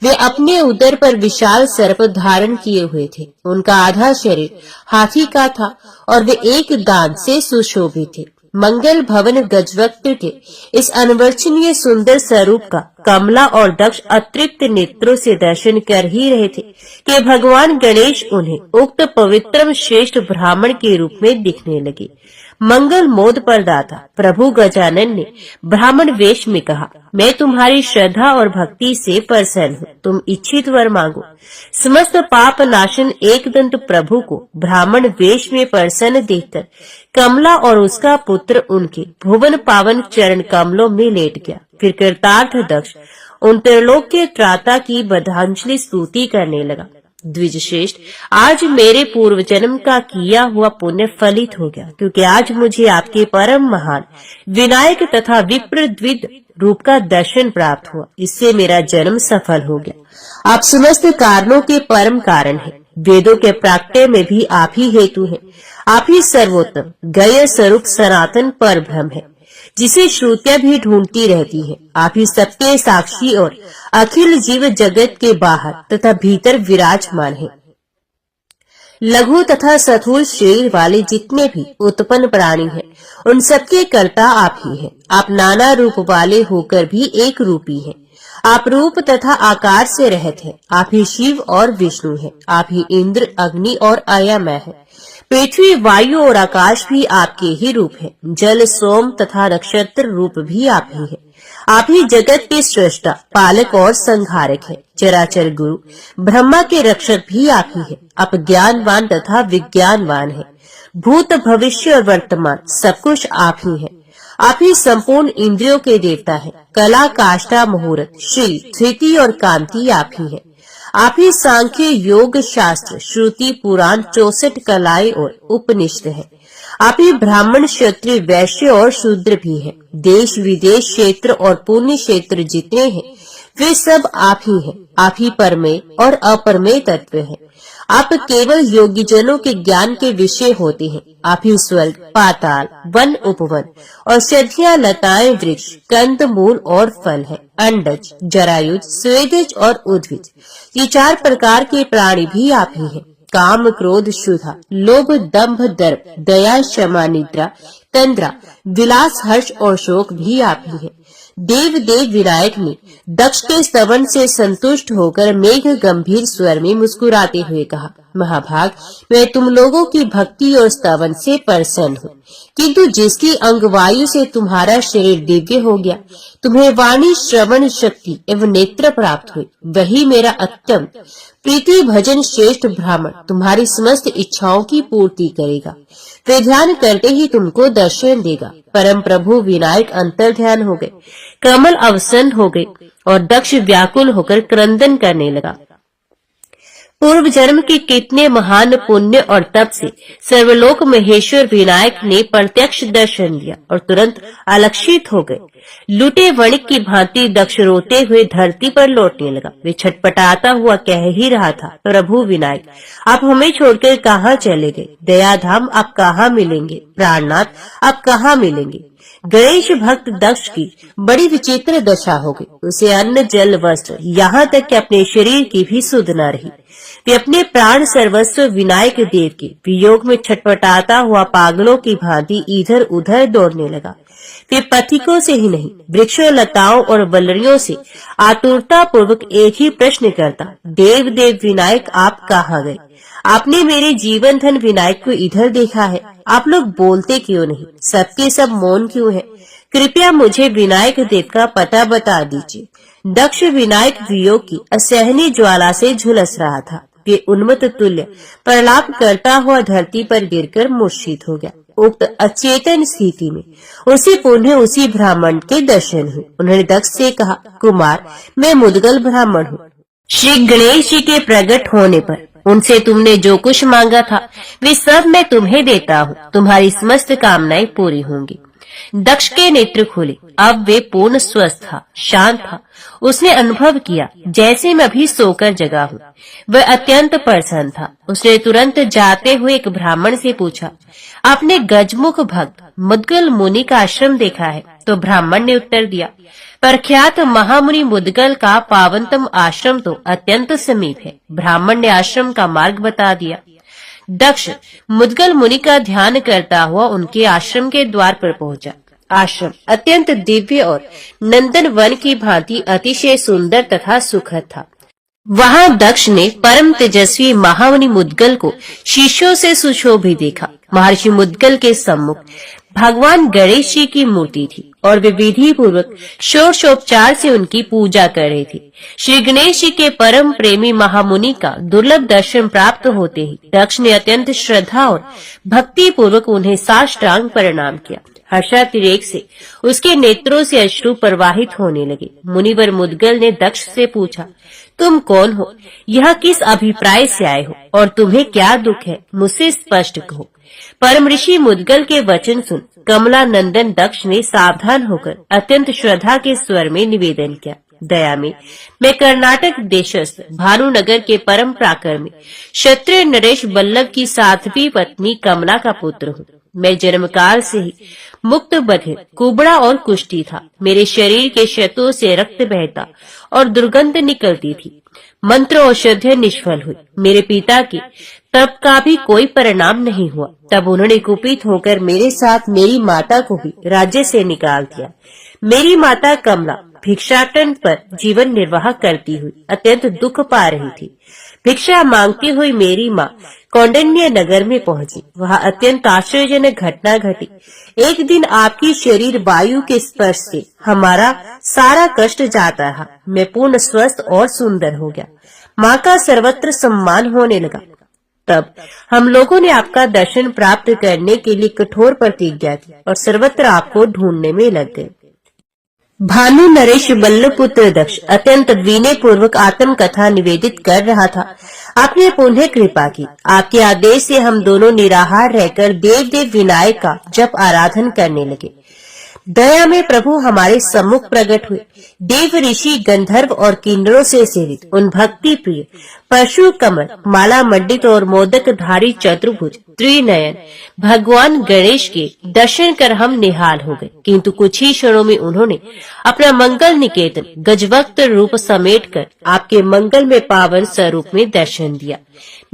वे अपने उदर पर विशाल सर्प धारण किए हुए थे। उनका आधा शरीर हाथी का था और वे एक दांत से सुशोभित थे। मंगल भवन गजवक्त के इस अनवर्चनीय सुंदर स्वरूप का कमला और दक्ष अतृप्त नेत्रों से दर्शन कर ही रहे थे कि भगवान गणेश उन्हें उक्त पवित्रम श्रेष्ठ ब्राह्मण के रूप में दिखने लगे। मंगल मोद प्रदाता प्रभु गजानन ने ब्राह्मण वेश में कहा, मैं तुम्हारी श्रद्धा और भक्ति से प्रसन्न हूँ। तुम इच्छित वर मांगो। समस्त पाप नाशन एकदंत प्रभु को ब्राह्मण वेश में प्रसन्न देखकर कमला और उसका पुत्र उनके भुवन पावन चरण कमलों में लेट गया। फिर कृतार्थ दक्ष उन त्रैलोक्य त्राता की बधांजलि स्तुति करने लगा। द्विज श्रेष्ठ, आज मेरे पूर्व जन्म का किया हुआ पुण्य फलित हो गया, क्योंकि आज मुझे आपके परम महान विनायक तथा विप्र द्विद रूप का दर्शन प्राप्त हुआ। इससे मेरा जन्म सफल हो गया। आप समस्त कारणों के परम कारण हैं। वेदों के प्राकट्य में भी आप ही हेतु हैं। आप ही सर्वोत्तम गय स्वरूप सनातन पर ब्रह्म है, जिसे श्रुतियां भी ढूंढती रहती हैं। आप ही सबके साक्षी और अखिल जीव जगत के बाहर तथा भीतर विराजमान हैं। लघु तथा स्थूल शरीर वाले जितने भी उत्पन्न प्राणी हैं, उन सबके कर्ता आप ही हैं। आप नाना रूप वाले होकर भी एक रूपी हैं। आप रूप तथा आकार से रहते हैं। आप ही शिव और विष्णु हैं। आप ही इंद्र, अग्नि और अयमय हैं। पृथ्वी, वायु और आकाश भी आपके ही रूप है। जल, सोम तथा नक्षत्र रूप भी आप ही है। आप ही जगत के सृष्टा, पालक और संहारक है। चराचर गुरु, ब्रह्मा के रक्षक भी आप ही है। आप ज्ञानवान तथा विज्ञानवान है। भूत, भविष्य और वर्तमान सब कुछ आप ही है। आप ही संपूर्ण इंद्रियों के देवता हैं। कला, काष्ठा, मुहूर्त, श्री, धृति और कांति आप ही हैं। आप ही सांख्य, योग, शास्त्र, श्रुति, पुराण, 64 कलाएं और उपनिषद हैं। आप ही ब्राह्मण, क्षत्रिय, वैश्य और शूद्र भी हैं। देश विदेश, क्षेत्र और पुण्य क्षेत्र जितने हैं वे सब आप ही हैं। आप ही परमेय और अपरमेय तत्व हैं। आप केवल योगी जनों के ज्ञान के विषय होते हैं। आप ही स्वर्ग, पाताल, वन, उपवन और औषधियां, लताएं, वृक्ष, कंद, मूल और फल है। अंडज, जरायुज, स्वेदज और उद्भिज, ये 4 प्रकार के प्राणी भी आप ही हैं। काम, क्रोध, क्षुधा, लोभ, दंभ, दर्प, दया, क्षमा, निद्रा, तंद्रा, विलास, हर्ष और शोक भी आप ही हैं। देव विनायक ने दक्ष के स्तवन से संतुष्ट होकर मेघ गंभीर स्वर में मुस्कुराते हुए कहा, महाभाग, मैं तुम लोगों की भक्ति और स्तवन से प्रसन्न हूँ, किंतु जिसकी अंगवायु से तुम्हारा शरीर दिव्य हो गया, तुम्हें वाणी, श्रवण शक्ति एवं नेत्र प्राप्त हुए, वही मेरा अत्यंत प्रीति भजन श्रेष्ठ ब्राह्मण तुम्हारी समस्त इच्छाओं की पूर्ति करेगा। वे ध्यान करते ही तुमको दर्शन देगा। परम प्रभु विनायक अंतर ध्यान हो गए, कमल अवसन्न हो गए और दक्ष व्याकुल होकर क्रंदन करने लगा। पूर्व जन्म के कितने महान पुण्य और तप से सर्वलोक महेश्वर विनायक ने प्रत्यक्ष दर्शन दिया और तुरंत अलक्षित हो गए। लूटे वणिक की भांति दक्ष रोते हुए धरती पर लौटने लगा। वे छटपटाता हुआ कह ही रहा था, प्रभु विनायक, आप हमें छोड़कर कहाँ चले गए? दयाधाम, आप कहाँ मिलेंगे? प्राणनाथ, आप कहाँ मिलेंगे? गणेश भक्त दक्ष की बड़ी विचित्र दशा हो गई। उसे अन्न, जल, वस्त्र, यहाँ तक कि अपने शरीर की भी सुध न रही। वे अपने प्राण सर्वस्व विनायक देव के वियोग में छटपटाता हुआ पागलों की भांति इधर उधर दौड़ने लगा। वे पथिकों से ही नहीं, वृक्षों, लताओं और वल्लरियों से आतुरता पूर्वक एक ही प्रश्न करता, देव विनायक, आप कहाँ गए? आपने मेरे जीवन धन विनायक को इधर देखा है? आप लोग बोलते क्यों नहीं? सबके सब मौन क्यों है? कृपया मुझे विनायक देव का पता बता दीजिए। दक्ष विनायक वियोग की असहनीय ज्वाला से झुलस रहा था। वे उन्मत्त तुल्य प्रलाप करता हुआ धरती पर गिरकर मूर्छित हो गया। उक्त अचेतन स्थिति में उसे पुनः उसी ब्राह्मण के दर्शन हुए। उन्होंने दक्ष से कहा, कुमार, मैं मुदगल ब्राह्मण हूँ। श्री गणेश जी के प्रकट होने पर उनसे तुमने जो कुछ मांगा था वे सब मैं तुम्हें देता हूँ। तुम्हारी समस्त कामनाएं पूरी होंगी। दक्ष के नेत्र खुले। अब वे पूर्ण स्वस्थ था, शांत था। उसने अनुभव किया जैसे मैं अभी सोकर जगा हूँ। वह अत्यंत प्रसन्न था। उसने तुरंत जाते हुए एक ब्राह्मण से पूछा, आपने गजमुख भक्त मुदगल मुनि का आश्रम देखा है? तो ब्राह्मण ने उत्तर दिया, प्रख्यात महामुनि मुदगल का पावनतम आश्रम तो अत्यंत समीप है। ब्राह्मण ने आश्रम का मार्ग बता दिया। दक्ष मुदगल मुनि का ध्यान करता हुआ उनके आश्रम के द्वार पर पहुंचा। आश्रम अत्यंत दिव्य और नंदन वन की भांति अतिशय सुंदर तथा सुखद था। वहां दक्ष ने परम तेजस्वी महामुनि मुदगल को शिष्यों से सुशोभित देखा। महर्षि मुदगल के सम्मुख भगवान गणेश जी की मूर्ति थी और वे विधि पूर्वक षोडशोपचार से उनकी पूजा कर रहे थे। श्री गणेश जी के परम प्रेमी महामुनि का दुर्लभ दर्शन प्राप्त होते ही दक्ष ने अत्यंत श्रद्धा और भक्ति पूर्वक उन्हें साष्टांग प्रणाम किया। हर्षातिरेक से उसके नेत्रों से अश्रु प्रवाहित होने लगे। मुनिवर मुदगल ने दक्ष से पूछा, तुम कौन हो? यह किस अभिप्राय से आए हो और तुम्हें क्या दुख है? मुझसे स्पष्ट कहो। परम ऋषि मुदगल के वचन सुन कमला नंदन दक्ष ने सावधान होकर अत्यंत श्रद्धा के स्वर में निवेदन किया, दया में मैं कर्नाटक देशस्थ भानुनगर के परम पराक्रमी क्षत्रिय नरेश बल्लभ की 7वीं पत्नी कमला का पुत्र हूँ। मैं जन्मकाल से ही मुक्त बधिर, कुबड़ा और कुष्ठी था। मेरे शरीर के क्षतों से रक्त बहता और दुर्गंध निकलती थी। मंत्र औषधि निष्फल हुई। मेरे पिता के तप का भी कोई परिणाम नहीं हुआ। तब उन्होंने कुपित होकर मेरे साथ मेरी माता को भी राज्य से निकाल दिया। मेरी माता कमला भिक्षाटन पर जीवन निर्वाह करती हुई अत्यंत दुख पा रही थी। भिक्षा मांगती हुई मेरी माँ कौंडिन्य नगर में पहुंची। वहाँ अत्यंत आश्चर्यजनक घटना घटी। एक दिन आपकी शरीर वायु के स्पर्श से हमारा सारा कष्ट जाता रहा। मैं पूर्ण स्वस्थ और सुंदर हो गया। माँ का सर्वत्र सम्मान होने लगा। तब हम लोगों ने आपका दर्शन प्राप्त करने के लिए कठोर प्रतिज्ञा की और सर्वत्र आपको ढूंढने में लग गए। भानु नरेश बल्लभपुत्र दक्ष अत्यंत विनय पूर्वक आत्म कथा निवेदित कर रहा था। आपने पुनः कृपा की। आपके आदेश से हम दोनों निराहार रहकर देव देव विनायक का जप आराधन करने लगे। दया में प्रभु हमारे सम्मुख प्रकट हुए। देव ऋषि गंधर्व और किन्नरों से सेवित उन भक्ति प्रिय परशु कमल माला मंडित और मोदक धारी चतुर्भुज त्रिनयन भगवान गणेश के दर्शन कर हम निहाल हो गए। किंतु कुछ ही क्षणों में उन्होंने अपना मंगल निकेतन गजवक्त रूप समेट कर आपके मंगल में पावन स्वरूप में दर्शन दिया।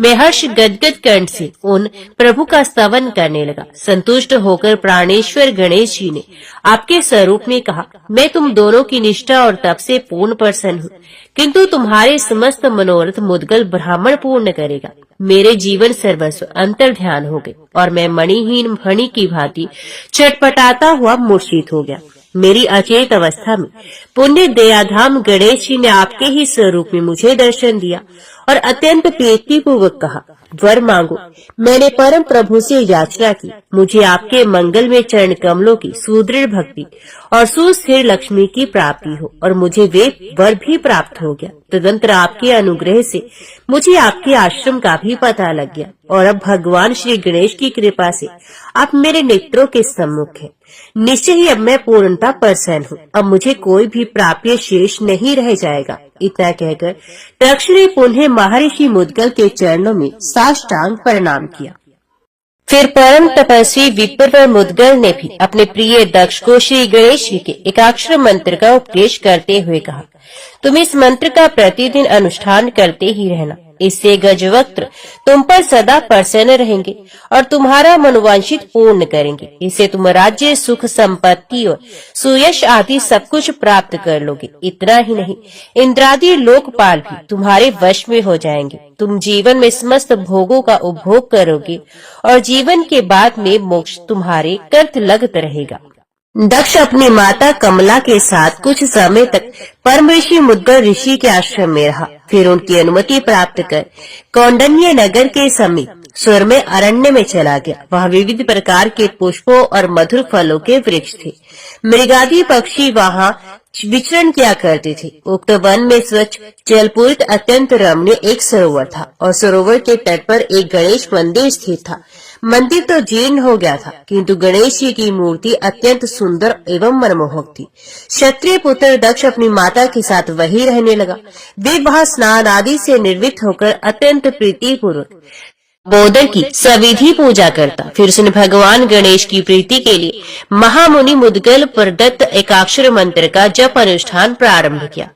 मैं हर्ष गदगद कंठ से उन प्रभु का स्तवन करने लगा। संतुष्ट होकर प्राणेश्वर गणेश जी ने आपके स्वरूप में कहा, मैं तुम दोनों की निष्ठा और तप से पूर्ण प्रसन्न हूँ, किंतु तुम्हारे समस्त मनोरथ मुद्गल ब्राह्मण पूर्ण करेगा। मेरे जीवन सर्वस्व अंतर ध्यान हो गए और मैं मणिहीन फणी की भांति छटपटाता हुआ मूर्छित हो गया। मेरी अचेत अवस्था में पुण्य दयाधाम गणेश जी ने आपके ही स्वरूप में मुझे दर्शन दिया और अत्यंत प्रीति पूर्वक कहा, वर मांगो। मैंने परम प्रभु से याचना की, मुझे आपके मंगल में चरण कमलों की सुदृढ़ भक्ति और सुस्थिर लक्ष्मी की प्राप्ति हो और मुझे वे वर भी प्राप्त हो गया। तदंतर आपके अनुग्रह से मुझे आपके आश्रम का भी पता लग गया और अब भगवान श्री गणेश की कृपा से आप मेरे नेत्रों के सम्मुख हैं। निश्चय ही अब मैं पूर्णता प्रसन्न हूँ। अब मुझे कोई भी प्राप्य शेष नहीं रह जाएगा। इतना कहकर दक्ष ने पुनः महर्षि मुद्गल के चरणों में साष्टांग प्रणाम किया। फिर परम तपस्वी विप्र मुद्गल ने भी अपने प्रिय दक्ष को श्री गणेश जी के एकाक्षर मंत्र का उपदेश करते हुए कहा, तुम इस मंत्र का प्रतिदिन अनुष्ठान करते ही रहना। इससे गजवक्त्र तुम पर सदा प्रसन्न रहेंगे और तुम्हारा मनोवांछित पूर्ण करेंगे। इससे तुम राज्य सुख संपत्ति और सुयश आदि सब कुछ प्राप्त कर लोगे। इतना ही नहीं, इंद्रादि लोकपाल भी तुम्हारे वश में हो जाएंगे। तुम जीवन में समस्त भोगों का उपभोग करोगे और जीवन के बाद में मोक्ष तुम्हारे कर्त लगत रहेगा। दक्ष अपनी माता कमला के साथ कुछ समय तक परम ऋषि मुद्गल ऋषि के आश्रम में रहा। फिर उनकी अनुमति प्राप्त कर कौंडन्य नगर के समीप स्वर में अरण्य में चला गया। वहाँ विविध प्रकार के पुष्पों और मधुर फलों के वृक्ष थे। मृगादि पक्षी वहाँ विचरण किया करते थे। उक्त वन में स्वच्छ जलपूरित अत्यंत रमणीय एक सरोवर था और सरोवर के तट पर एक गणेश मंदिर स्थित था। मंदिर तो जीर्ण हो गया था, किंतु गणेश जी की मूर्ति अत्यंत सुंदर एवं मनमोहक थी। क्षत्रिय पुत्र दक्ष अपनी माता के साथ वहीं रहने लगा। वे वहाँ स्नान आदि से निर्वृत्त होकर अत्यंत प्रीति पूर्वक बोधन की सविधि पूजा करता। फिर उसने भगवान गणेश की प्रीति के लिए महामुनि मुद्गल प्रदत्त एकाक्षर मंत्र का जप अनुष्ठान प्रारंभ किया।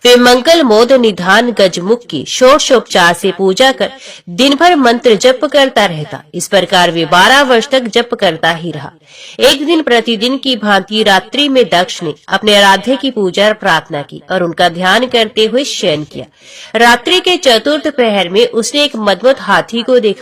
वे मंगल मोद निधान गजमुख की षोडशोपचार से पूजा कर दिन भर मंत्र जप करता रहता। इस प्रकार वे 12 वर्ष तक जप करता ही रहा। एक दिन प्रतिदिन की भांति रात्रि में दक्ष ने अपने आराध्य की पूजा प्रार्थना की और उनका ध्यान करते हुए शयन किया। रात्रि के चतुर्थ पहर में उसने एक मदमत हाथी को देखा।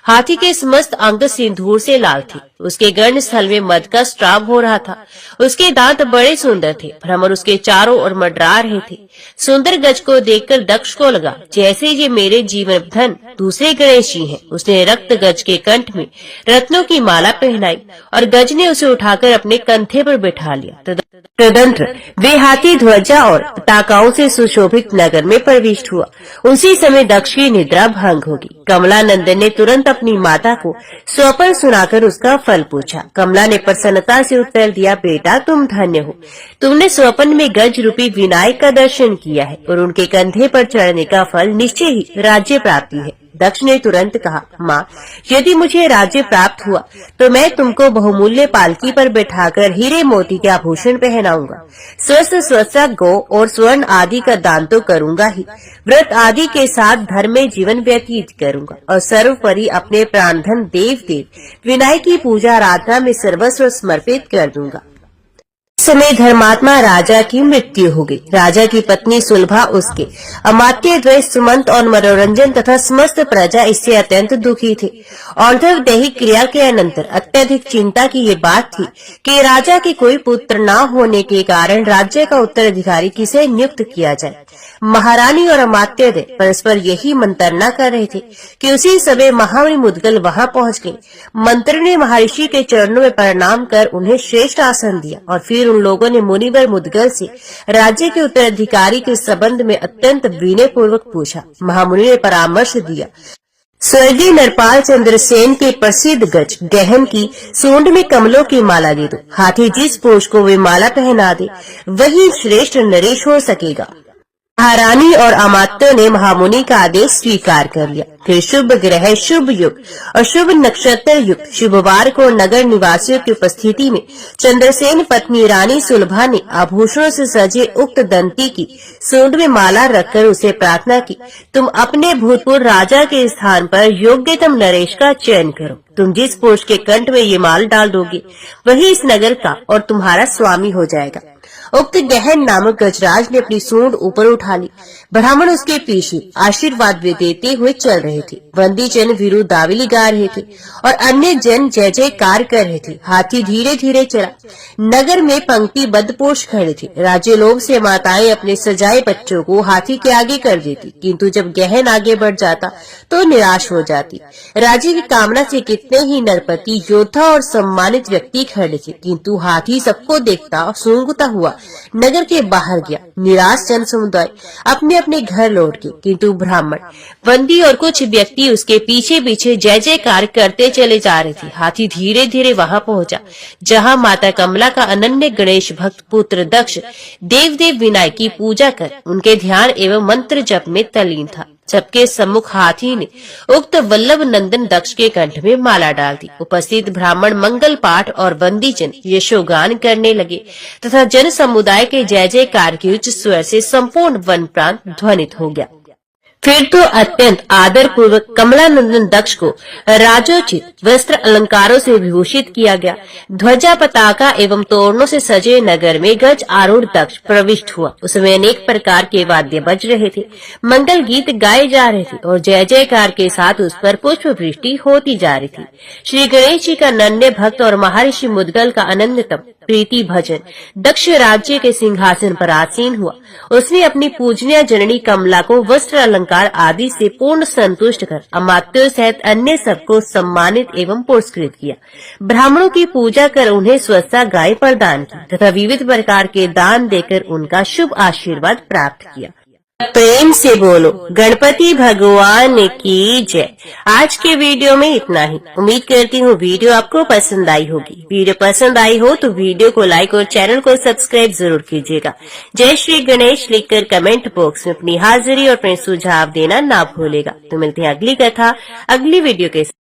हाथी के समस्त अंग सिंदूर से लाल थे। उसके गर्ण स्थल में मद का स्राव हो रहा था। उसके दांत बड़े सुंदर थे। भ्रमर उसके चारों ओर मंडरा रहे थे। सुंदर गज को देखकर दक्ष को लगा, जैसे ये मेरे जीवन धन दूसरे गणेश जी हैं। उसने रक्त गज के कंठ में रत्नों की माला पहनाई और गज ने उसे उठाकर अपने कंधे पर बैठा लिया। तदंतर वे हाथी ध्वजा और पताकाओं से सुशोभित नगर में प्रविष्ट हुआ। उसी समय दक्ष की निद्रा भंग होगी। कमला नंदन ने तुरंत अपनी माता को स्वप्न सुनाकर उसका फल पूछा। कमला ने प्रसन्नता से उत्तर दिया, बेटा तुम धन्य हो। तुमने स्वप्न में गज रूपी विनायक का दर्शन किया है और उनके कंधे पर चढ़ने का फल निश्चय ही राज्य प्राप्ति है। दक्ष ने तुरंत कहा, माँ, यदि मुझे राज्य प्राप्त हुआ तो मैं तुमको बहुमूल्य पालकी पर बैठाकर हीरे मोती के आभूषण पहनाऊंगा। स्वस्थ स्वच्छा गौ और स्वर्ण आदि का दान तो करूंगा ही, व्रत आदि के साथ धर्म में जीवन व्यतीत करूंगा और सर्वोपरि अपने प्राणधन देव देव विनायक की पूजा आराधना में सर्वस्व समर्पित कर दूंगा। समय धर्मात्मा राजा की मृत्यु हो गई। राजा की पत्नी सुलभा, उसके अमात्य द्वय सुमंत और मनोरंजन तथा समस्त प्रजा इससे अत्यंत दुखी थे। औंधव दैहिक क्रिया के अनंतर अत्यधिक चिंता की ये बात थी कि राजा के कोई पुत्र न होने के कारण राज्य का उत्तराधिकारी किसे नियुक्त किया जाए। महारानी और अमात्य परस्पर यही मंत्रणा कर रहे थे कि उसी समय महामुनि मुद्गल वहां पहुंच गए। मंत्री ने महर्षि के चरणों में प्रणाम कर उन्हें श्रेष्ठ आसन दिया और फिर उन लोगों ने मुनिवर मुद्गल से राज्य के उत्तराधिकारी के संबंध में अत्यंत विनय पूर्वक पूछा। महामुनि ने परामर्श दिया, स्वर्गीय नरपाल चंद्रसेन के प्रसिद्ध गज गहन की सूंड में कमलों की माला दे दो। हाथी जिस पुरुष को वे माला पहना दे वही श्रेष्ठ नरेश हो सकेगा। महारानी और अमात्यों ने महामुनि का आदेश स्वीकार कर लिया। फिर शुभ ग्रह, शुभ युग और शुभ नक्षत्र युक्त शुभवार को नगर निवासियों की उपस्थिति में चंद्रसेन पत्नी रानी सुलभा ने आभूषणों से सजे उक्त दंती की सूंड में माला रखकर उसे प्रार्थना की, तुम अपने भूतपूर्व राजा के स्थान पर योग्यतम नरेश का चयन करो। तुम जिस पुरुष के कंठ में ये माल डाल दोगे वही इस नगर का और तुम्हारा स्वामी हो जाएगा। उक्त गहन नामक गजराज ने अपनी सूंड ऊपर उठा ली। ब्राह्मण उसके पीछे आशीर्वाद देते हुए चल रहे थे। बंदी जन वीरू दाविली गा रहे थे और अन्य जन जय जयकार कर रहे थे। हाथी धीरे धीरे चला। नगर में पंक्तिबद्ध पुरुष खड़े थे। राज्य लोभ से माताएं अपने सजाए बच्चों को हाथी के आगे कर देती, किंतु जब गहन आगे बढ़ जाता तो निराश हो जाती। राज्य की कामना से कितने ही नरपति, योद्धा और सम्मानित व्यक्ति खड़े थे, किंतु हाथी सबको देखता सूंघता हुआ नगर के बाहर गया। निराश जन समुदाय अपने अपने घर लौट गए, किंतु ब्राह्मण, बंदी और कुछ व्यक्ति उसके पीछे पीछे जय जयकार करते चले जा रहे थे। हाथी धीरे धीरे वहां पहुंचा जहां माता कमला का अनन्य गणेश भक्त पुत्र दक्ष देवदेव विनायक की पूजा कर उनके ध्यान एवं मंत्र जप में तल्लीन था। सबके सम्मुख हाथी ने उक्त वल्लभ नंदन दक्ष के कंठ में माला डाल दी। उपस्थित ब्राह्मण मंगल पाठ और बंदीजन यशोगान करने लगे तथा जन समुदाय के जय जयकार की उच्च स्वर से संपूर्ण वन प्रांत ध्वनित हो गया। फिर तो अत्यंत आदर पूर्वक कमलानंदन दक्ष को राजोचित वस्त्र अलंकारों से विभूषित किया गया। ध्वजा, पताका एवं तोरणों से सजे नगर में गज आरूढ़ दक्ष प्रविष्ट हुआ। उसमें अनेक प्रकार के वाद्य बज रहे थे, मंगल गीत गाए जा रहे थे और जय जयकार के साथ उस पर पुष्प वृष्टि होती जा रही थी। श्री गणेश जी का नन्हे भक्त और महर्षि मुद्गल का अनन्यतम प्रीति भजन दक्ष राज्य के सिंहासन पर आसीन हुआ। उसने अपनी पूजनीय जननी कमला को वस्त्र अलंकार आदि से पूर्ण संतुष्ट कर अमात्यों सहित अन्य सबको सम्मानित एवं पुरस्कृत किया। ब्राह्मणों की पूजा कर उन्हें स्वच्छता गाय प्रदान की तथा विविध प्रकार के दान देकर उनका शुभ आशीर्वाद प्राप्त किया। प्रेम से बोलो गणपति भगवान की जय। आज के वीडियो में इतना ही। उम्मीद करती हूँ वीडियो आपको पसंद आई होगी। वीडियो पसंद आई हो तो वीडियो को लाइक और चैनल को सब्सक्राइब जरूर कीजिएगा। जय श्री गणेश लिखकर कमेंट बॉक्स में अपनी हाजिरी और अपने सुझाव देना ना भूलेगा। तो मिलते हैं अगली कथा अगली वीडियो के साथ।